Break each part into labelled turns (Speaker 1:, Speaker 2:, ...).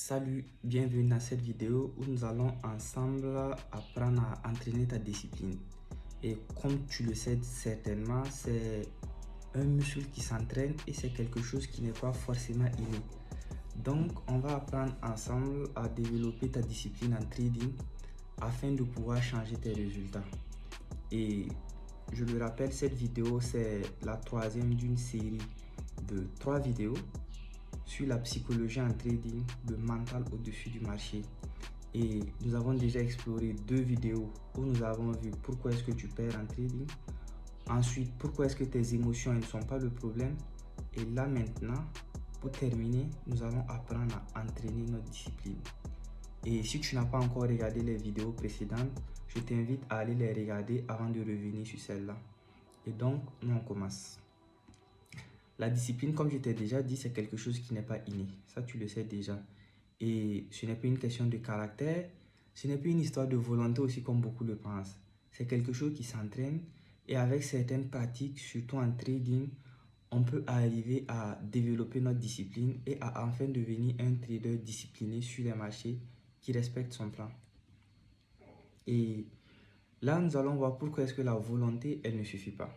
Speaker 1: Salut, bienvenue dans cette vidéo où nous allons ensemble apprendre à entraîner ta discipline. Et comme tu le sais certainement, c'est un muscle qui s'entraîne et c'est quelque chose qui n'est pas forcément inné. Donc, on va apprendre ensemble à développer ta discipline en trading afin de pouvoir changer tes résultats. Et je le rappelle, cette vidéo, c'est la troisième d'une série de 3 vidéos sur la psychologie en trading, le mental au-dessus du marché. Et nous avons déjà exploré 2 vidéos où nous avons vu pourquoi est-ce que tu perds en trading. Ensuite, pourquoi est-ce que tes émotions ne sont pas le problème. Et là maintenant, pour terminer, nous allons apprendre à entraîner notre discipline. Et si tu n'as pas encore regardé les vidéos précédentes, je t'invite à aller les regarder avant de revenir sur celle-là. Et donc, nous on commence. La discipline, comme je t'ai déjà dit, c'est quelque chose qui n'est pas inné. Ça, tu le sais déjà. Et ce n'est pas une question de caractère, ce n'est pas une histoire de volonté aussi comme beaucoup le pensent. C'est quelque chose qui s'entraîne et avec certaines pratiques, surtout en trading, on peut arriver à développer notre discipline et à enfin devenir un trader discipliné sur les marchés qui respecte son plan. Et là, nous allons voir pourquoi est-ce que la volonté, elle ne suffit pas.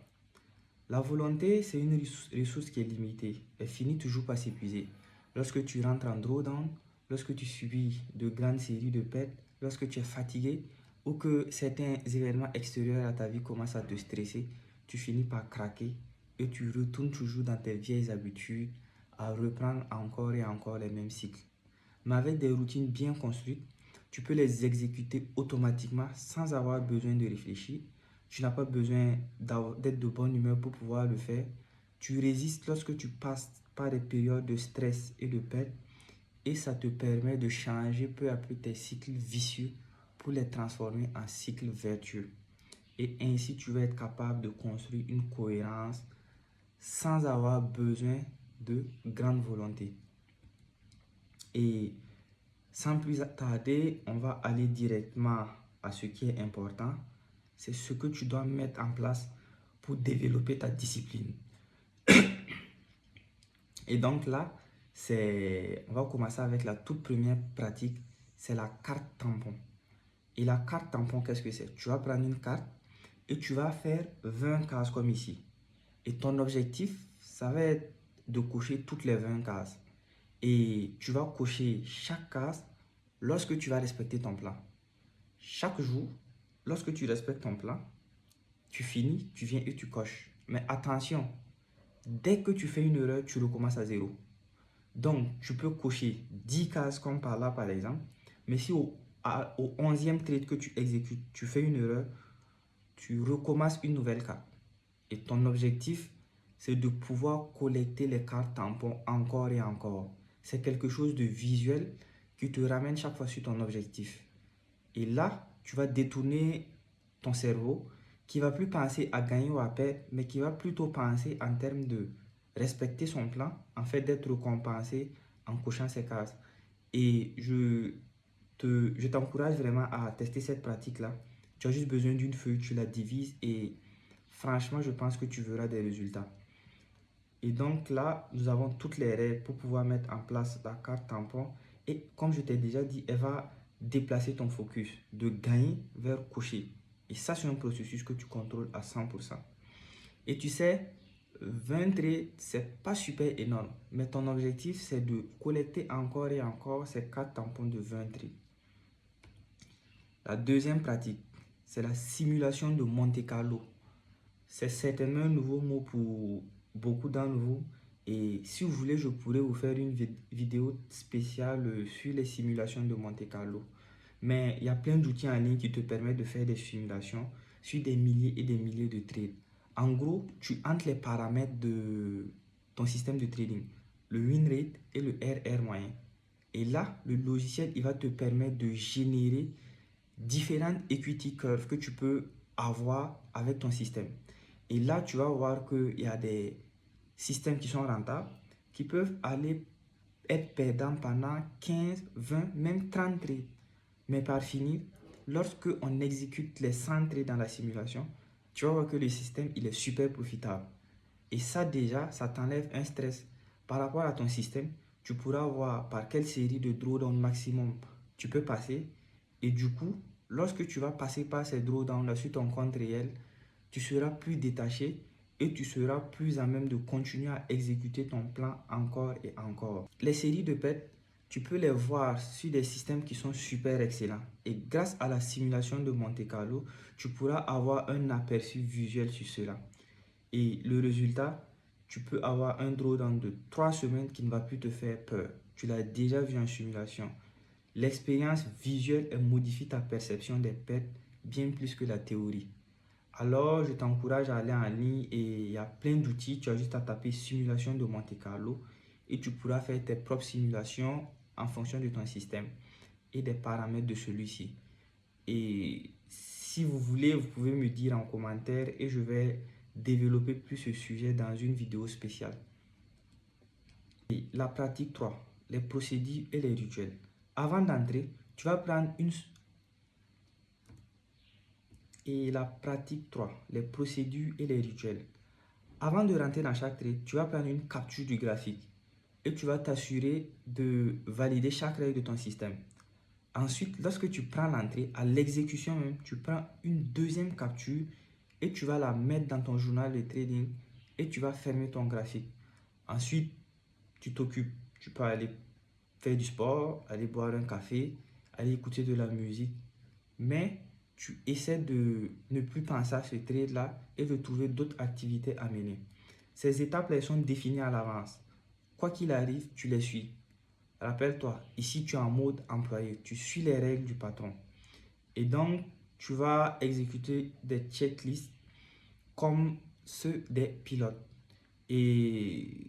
Speaker 1: La volonté, c'est une ressource qui est limitée. Elle finit toujours par s'épuiser. Lorsque tu rentres en drawdown, lorsque tu subis de grandes séries de pertes, lorsque tu es fatigué ou que certains événements extérieurs à ta vie commencent à te stresser, tu finis par craquer et tu retournes toujours dans tes vieilles habitudes à reprendre encore et encore les mêmes cycles. Mais avec des routines bien construites, tu peux les exécuter automatiquement sans avoir besoin de réfléchir. Tu n'as pas besoin d'être de bonne humeur pour pouvoir le faire. Tu résistes lorsque tu passes par des périodes de stress et de perte et ça te permet de changer peu à peu tes cycles vicieux pour les transformer en cycles vertueux. Et ainsi, tu vas être capable de construire une cohérence sans avoir besoin de grande volonté. Et sans plus tarder, on va aller directement à ce qui est important. C'est ce que tu dois mettre en place pour développer ta discipline. Et donc là, on va commencer avec la toute première pratique, c'est la carte tampon. Et la carte tampon, qu'est-ce que c'est? Tu vas prendre une carte et tu vas faire 20 cases comme ici. Et ton objectif, ça va être de cocher toutes les 20 cases. Et tu vas cocher chaque case lorsque tu vas respecter ton plan. Chaque jour, lorsque tu respectes ton plan, tu finis, tu viens et tu coches. Mais attention, dès que tu fais une erreur, tu recommences à zéro. Donc, tu peux cocher 10 cases comme par là, par exemple. Mais si au 11e trade que tu exécutes, tu fais une erreur, tu recommences une nouvelle carte. Et ton objectif, c'est de pouvoir collecter les cartes tampons encore et encore. C'est quelque chose de visuel qui te ramène chaque fois sur ton objectif. Et là, tu vas détourner ton cerveau qui ne va plus penser à gagner ou à perdre, mais qui va plutôt penser en termes de respecter son plan, en fait d'être récompensé en cochant ses cases. Et je t'encourage vraiment à tester cette pratique-là. Tu as juste besoin d'une feuille, tu la divises et franchement, je pense que tu verras des résultats. Et donc là, nous avons toutes les règles pour pouvoir mettre en place la carte tampon. Et comme je t'ai déjà dit, elle va déplacer ton focus de gagner vers cocher. Et ça, c'est un processus que tu contrôles à 100%. Et tu sais, 20 trades, c'est pas super énorme. Mais ton objectif, c'est de collecter encore et encore ces 4 tampons de 20 trades. La deuxième pratique, c'est la simulation de Monte Carlo. C'est certainement un nouveau mot pour beaucoup d'entre vous. Et si vous voulez, je pourrais vous faire une vidéo spéciale sur les simulations de Monte Carlo. Mais il y a plein d'outils en ligne qui te permettent de faire des simulations sur des milliers et des milliers de trades. En gros, tu entres les paramètres de ton système de trading, le win rate et le RR moyen. Et là, le logiciel, il va te permettre de générer différentes equity curves que tu peux avoir avec ton système. Et là, tu vas voir qu'il y a des systèmes qui sont rentables, qui peuvent aller être perdants pendant 15, 20, même 30 trades. Mais par finir, lorsque on exécute les 100 trades dans la simulation, tu vas voir que le système, il est super profitable. Et ça déjà, ça t'enlève un stress par rapport à ton système. tu pourras voir par quelle série de drawdown maximum tu peux passer. Et du coup, lorsque tu vas passer par ces drawdowns sur ton compte réel, tu seras plus détaché et tu seras plus à même de continuer à exécuter ton plan encore et encore. Les séries de pertes, tu peux les voir sur des systèmes qui sont super excellents. Et grâce à la simulation de Monte Carlo, tu pourras avoir un aperçu visuel sur cela. Et le résultat, tu peux avoir un drawdown de 3 semaines qui ne va plus te faire peur. Tu l'as déjà vu en simulation. L'expérience visuelle modifie ta perception des pertes bien plus que la théorie. Alors, je t'encourage à aller en ligne et il y a plein d'outils. Tu as juste à taper simulation de Monte Carlo et tu pourras faire tes propres simulations en fonction de ton système et des paramètres de celui-ci. Et si vous voulez, vous pouvez me dire en commentaire et je vais développer plus ce sujet dans une vidéo spéciale. Et la pratique 3, les procédures et les rituels. Avant d'entrer, tu vas prendre une... Et la pratique 3, les procédures et les rituels. Avant de rentrer dans chaque trade, tu vas prendre une capture du graphique et tu vas t'assurer de valider chaque règle de ton système. Ensuite, lorsque tu prends l'entrée, à l'exécution même, tu prends une deuxième capture et tu vas la mettre dans ton journal de trading et tu vas fermer ton graphique. Ensuite, tu t'occupes. Tu peux aller faire du sport, aller boire un café, aller écouter de la musique. Mais tu essaies de ne plus penser à ce trade-là et de trouver d'autres activités à mener. Ces étapes, elles sont définies à l'avance. Quoi qu'il arrive, tu les suis. Rappelle-toi, ici tu es en mode employé, tu suis les règles du patron. Et donc, tu vas exécuter des checklists comme ceux des pilotes. Et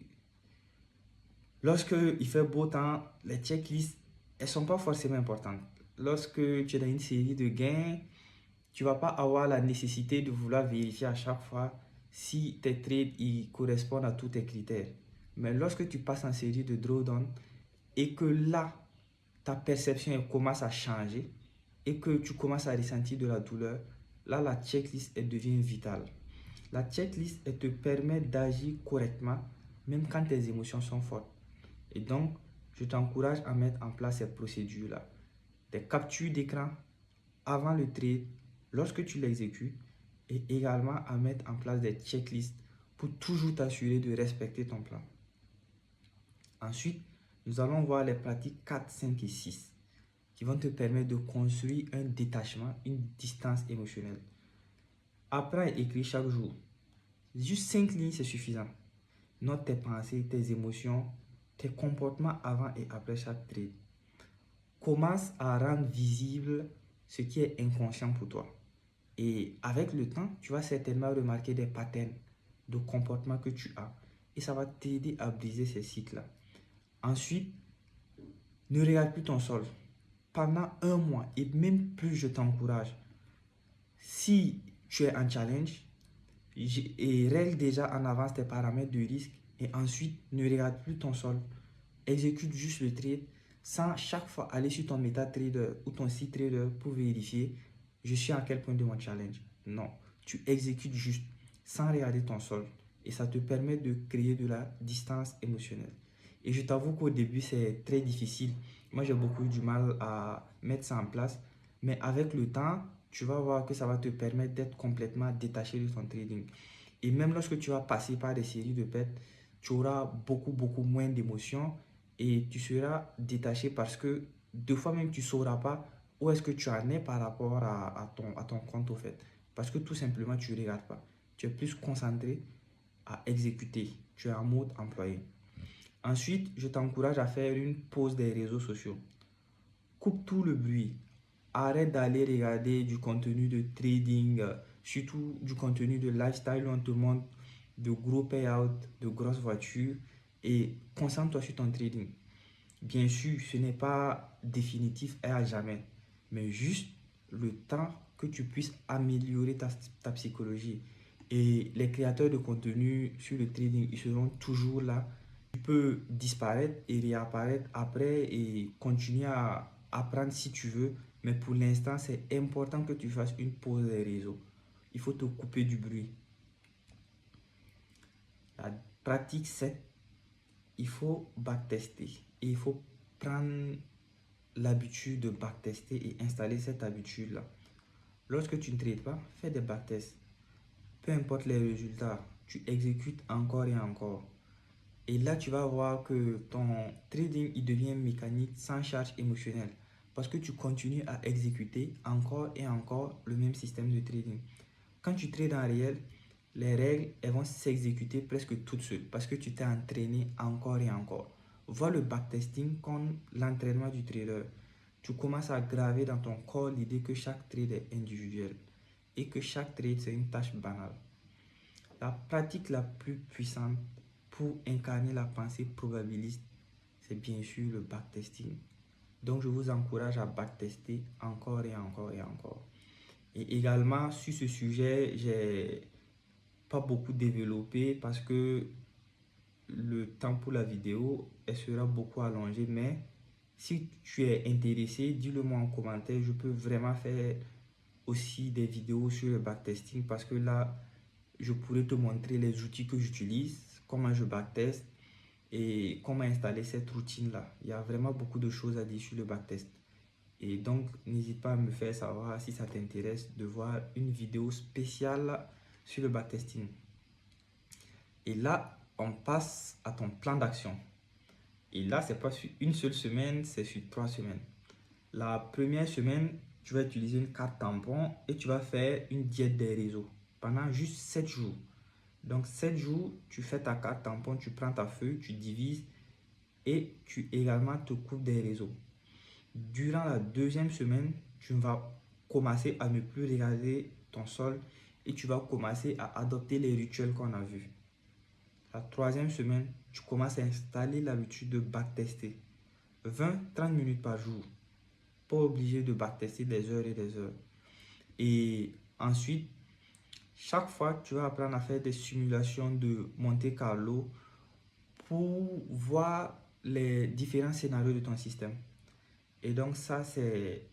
Speaker 1: lorsque il fait beau temps, les checklists, elles ne sont pas forcément importantes. Lorsque tu es dans une série de gains, tu ne vas pas avoir la nécessité de vouloir vérifier à chaque fois si tes trades ils correspondent à tous tes critères. Mais lorsque tu passes en série de drawdown et que là, ta perception elle commence à changer et que tu commences à ressentir de la douleur, là, la checklist elle devient vitale. La checklist elle te permet d'agir correctement même quand tes émotions sont fortes. Et donc, je t'encourage à mettre en place ces procédures-là. Des captures d'écran avant le trade, lorsque tu l'exécutes, et également à mettre en place des checklists pour toujours t'assurer de respecter ton plan. Ensuite, nous allons voir les pratiques 4, 5 et 6 qui vont te permettre de construire un détachement, une distance émotionnelle. Apprends à écrire chaque jour. Juste 5 lignes, c'est suffisant. Note tes pensées, tes émotions, tes comportements avant et après chaque trade. Commence à rendre visible ce qui est inconscient pour toi. Et avec le temps, tu vas certainement remarquer des patterns de comportement que tu as. Et ça va t'aider à briser ces cycles-là. Ensuite, ne regarde plus ton sol. Pendant un mois et même plus, je t'encourage. Si tu es en challenge, et règle déjà en avance tes paramètres de risque et ensuite ne regarde plus ton sol. Exécute juste le trade sans chaque fois aller sur ton MetaTrader ou ton site trader pour vérifier je suis à quel point de mon challenge. Non, tu exécutes juste sans regarder ton sol et ça te permet de créer de la distance émotionnelle. Et je t'avoue qu'au début, c'est très difficile. Moi, j'ai beaucoup eu du mal à mettre ça en place. Mais avec le temps, tu vas voir que ça va te permettre d'être complètement détaché de ton trading. Et même lorsque tu vas passer par des séries de pertes, tu auras beaucoup moins d'émotions et tu seras détaché parce que deux fois même tu ne sauras pas où est-ce que tu en es par rapport à ton compte au fait. Parce que tout simplement, tu ne regardes pas. Tu es plus concentré à exécuter. Tu es en mode employé. Ensuite, je t'encourage à faire une pause des réseaux sociaux. Coupe tout le bruit. Arrête d'aller regarder du contenu de trading, surtout du contenu de lifestyle où on te montre de gros payouts, de grosses voitures et concentre-toi sur ton trading. Bien sûr, ce n'est pas définitif et à jamais, mais juste le temps que tu puisses améliorer ta psychologie. Et les créateurs de contenu sur le trading, ils seront toujours là. Tu peux disparaître et réapparaître après et continuer à apprendre si tu veux. Mais pour l'instant, c'est important que tu fasses une pause des réseaux. Il faut te couper du bruit. La pratique 7, il faut backtester. Et il faut prendre l'habitude de backtester et installer cette habitude-là. Lorsque tu ne trades pas, fais des backtests. Peu importe les résultats, tu exécutes encore et encore. Et là, tu vas voir que ton trading, il devient mécanique sans charge émotionnelle. Parce que tu continues à exécuter encore et encore le même système de trading. Quand tu trades en réel, les règles, elles vont s'exécuter presque toutes seules parce que tu t'es entraîné encore et encore. Vois le backtesting comme l'entraînement du trader. Tu commences à graver dans ton corps l'idée que chaque trade est individuel et que chaque trade, c'est une tâche banale. La pratique la plus puissante pour incarner la pensée probabiliste, c'est bien sûr le backtesting. Donc, je vous encourage à backtester encore et encore et encore. Et également, sur ce sujet, j'ai pas beaucoup développé parce que le temps pour la vidéo, elle sera beaucoup allongée. Mais si tu es intéressé, dis-le moi en commentaire. Je peux vraiment faire aussi des vidéos sur le backtesting parce que là, je pourrais te montrer les outils que j'utilise, comment je backteste et comment installer cette routine-là. Il y a vraiment beaucoup de choses à dire sur le backtest. Et donc, n'hésite pas à me faire savoir si ça t'intéresse de voir une vidéo spéciale sur le backtesting. Et là, on passe à ton plan d'action. Et là, c'est pas sur une seule semaine, c'est sur 3 semaines. La première semaine, tu vas utiliser une carte tampon et tu vas faire une diète des réseaux pendant juste 7 jours. Donc, 7 jours, tu fais ta carte tampon, tu prends ta feuille, tu divises et tu également te coupes des réseaux. Durant la deuxième semaine, tu vas commencer à ne plus regarder ton sol et tu vas commencer à adopter les rituels qu'on a vus. La troisième semaine, tu commences à installer l'habitude de backtester. 20-30 minutes par jour. Pas obligé de backtester des heures et des heures. Et ensuite, chaque fois, tu vas apprendre à faire des simulations de Monte Carlo pour voir les différents scénarios de ton système. Et donc ça, c'est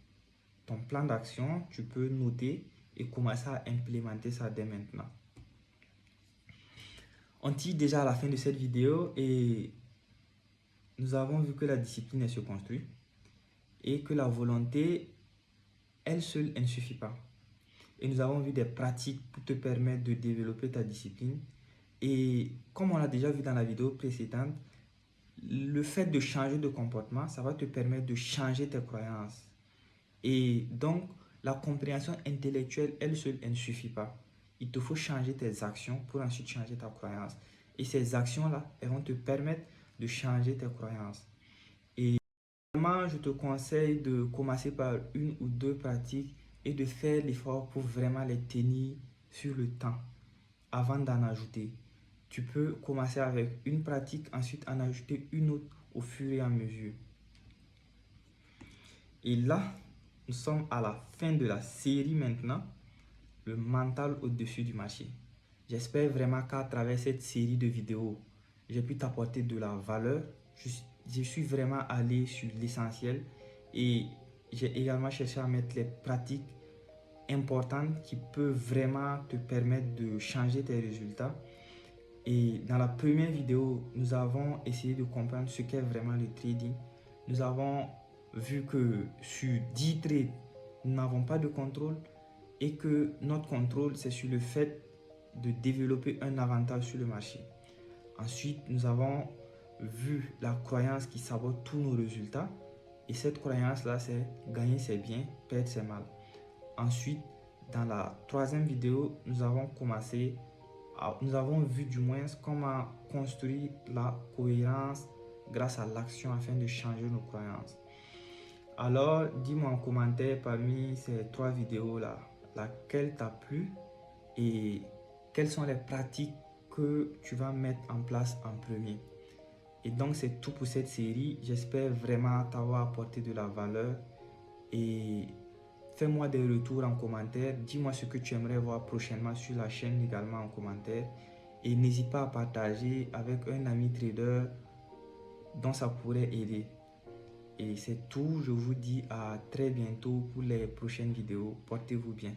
Speaker 1: ton plan d'action. Tu peux noter et commencer à implémenter ça dès maintenant. On tire déjà à la fin de cette vidéo et nous avons vu que la discipline, elle se construit et que la volonté, elle seule, elle ne suffit pas. Et nous avons vu des pratiques pour te permettre de développer ta discipline. Et comme on l'a déjà vu dans la vidéo précédente, le fait de changer de comportement, ça va te permettre de changer tes croyances. Et donc, la compréhension intellectuelle, elle seule, elle ne suffit pas. Il te faut changer tes actions pour ensuite changer ta croyance. Et ces actions-là, elles vont te permettre de changer tes croyances. Et vraiment, je te conseille de commencer par une ou deux pratiques et de faire l'effort pour vraiment les tenir sur le temps avant d'en ajouter. Tu peux commencer avec une pratique, ensuite en ajouter une autre au fur et à mesure. Et là, nous sommes à la fin de la série maintenant, le mental au-dessus du marché. J'espère vraiment qu'à travers cette série de vidéos, j'ai pu t'apporter de la valeur. Je suis vraiment allé sur l'essentiel et j'ai également cherché à mettre les pratiques importantes qui peuvent vraiment te permettre de changer tes résultats. Et dans la première vidéo, nous avons essayé de comprendre ce qu'est vraiment le trading. Nous avons vu que sur 10 trades, nous n'avons pas de contrôle et que notre contrôle, c'est sur le fait de développer un avantage sur le marché. Ensuite, nous avons vu la croyance qui sabote tous nos résultats. Et cette croyance-là, c'est gagner c'est bien, perdre c'est mal. Ensuite, dans la troisième vidéo, nous avons vu du moins comment construire la cohérence grâce à l'action afin de changer nos croyances. Alors, dis-moi en commentaire parmi ces 3 vidéos-là, laquelle t'a plu et quelles sont les pratiques que tu vas mettre en place en premier. Et donc, c'est tout pour cette série. J'espère vraiment t'avoir apporté de la valeur et fais-moi des retours en commentaire. Dis-moi ce que tu aimerais voir prochainement sur la chaîne également en commentaire. Et n'hésite pas à partager avec un ami trader dont ça pourrait aider. Et c'est tout. Je vous dis à très bientôt pour les prochaines vidéos. Portez-vous bien.